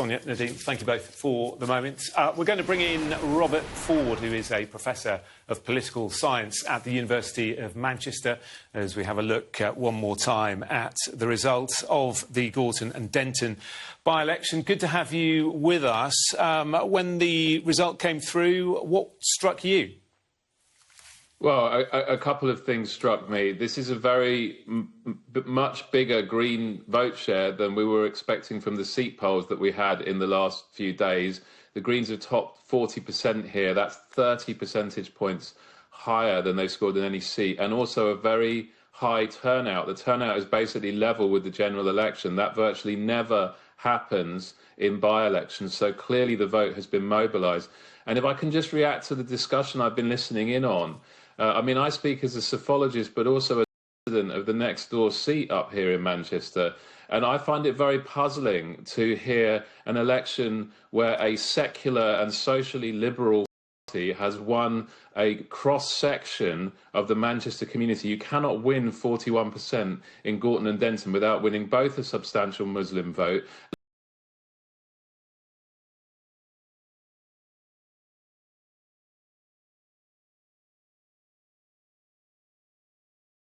Sonia, Nadine, thank you both for the moment. We're going to bring in Robert Ford, who is a Professor of Political Science at the University of Manchester, as we have a look one more time at the results of the Gorton and Denton by-election. Good to have you with us. When the result came through, what struck you? Well, a couple of things struck me. This is a very much bigger Green vote share than we were expecting from the seat polls that we had in the last few days. The Greens have topped 40% here. That's 30 percentage points higher than they scored in any seat, and also a very high turnout. The turnout is basically level with the general election. That virtually never happens in by-elections, so clearly the vote has been mobilised. And if I can just react to the discussion I've been listening in on, I mean, I speak as a psephologist, but also a resident of the next door seat up here in Manchester. And I find it very puzzling to hear an election where a secular and socially liberal party has won a cross-section of the Manchester community. You cannot win 41% in Gorton and Denton without winning both a substantial Muslim vote,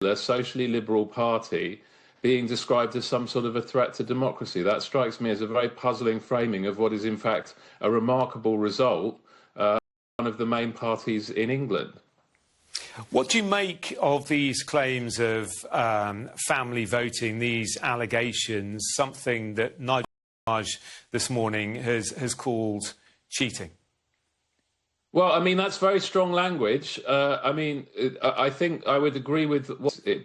a socially liberal party being described as some sort of a threat to democracy. That strikes me as a very puzzling framing of what is in fact a remarkable result, one of the main parties in England. What do you make of these claims of family voting, these allegations, something that Nigel Farage this morning has called cheating? Well, I mean, that's very strong language. I mean, I think I would agree with what it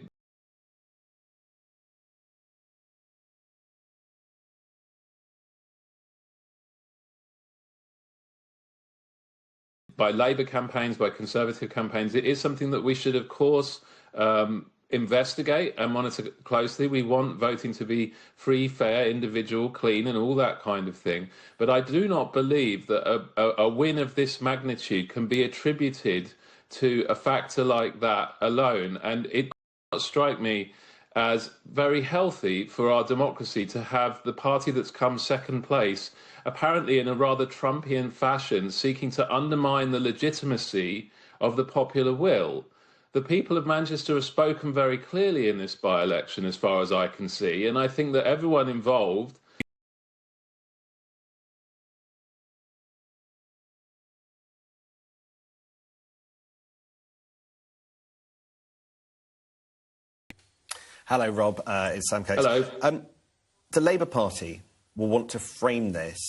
by Labour campaigns, by Conservative campaigns. It is something that we should, of course, investigate and monitor closely. We want voting to be free, fair, individual, clean, and all that kind of thing. But I do not believe that a win of this magnitude can be attributed to a factor like that alone. And it does not strike me as very healthy for our democracy to have the party that's come second place, apparently in a rather Trumpian fashion, seeking to undermine the legitimacy of the popular will. The people of Manchester have spoken very clearly in this by-election, as far as I can see, and I think that everyone involved Hello, Rob. It's Sam Coates. Hello. The Labour Party will want to frame this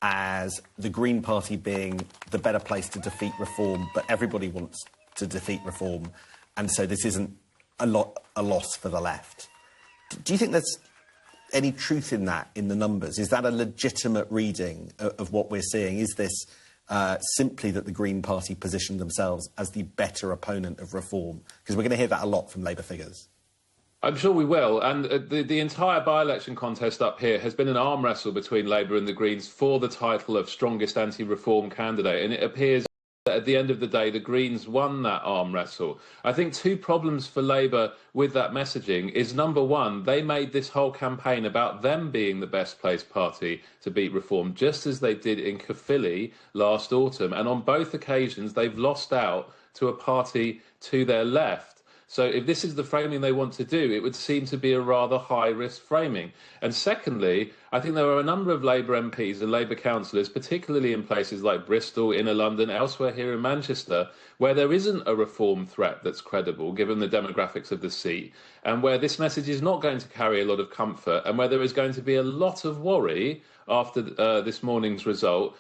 as the Green Party being the better place to defeat reform, but everybody wants to defeat reform, and so this isn't a loss for the left. Do you think there's any truth in that, in the numbers? Is that a legitimate reading of what we're seeing? Is this simply that the Green Party positioned themselves as the better opponent of reform? Because we're going to hear that a lot from Labour figures. I'm sure we will, and the entire by-election contest up here has been an arm wrestle between Labour and the Greens for the title of strongest anti-reform candidate, and it appears that at the end of the day the Greens won that arm wrestle. I think two problems for Labour with that messaging is, number one, they made this whole campaign about them being the best placed party to beat reform, just as they did in Caerphilly last autumn, and on both occasions they've lost out to a party to their left. So if this is the framing they want to do, it would seem to be a rather high-risk framing. And secondly, I think there are a number of Labour MPs and Labour councillors, particularly in places like Bristol, inner London, elsewhere here in Manchester, where there isn't a reform threat that's credible, given the demographics of the seat, and where this message is not going to carry a lot of comfort, and where there is going to be a lot of worry after this morning's result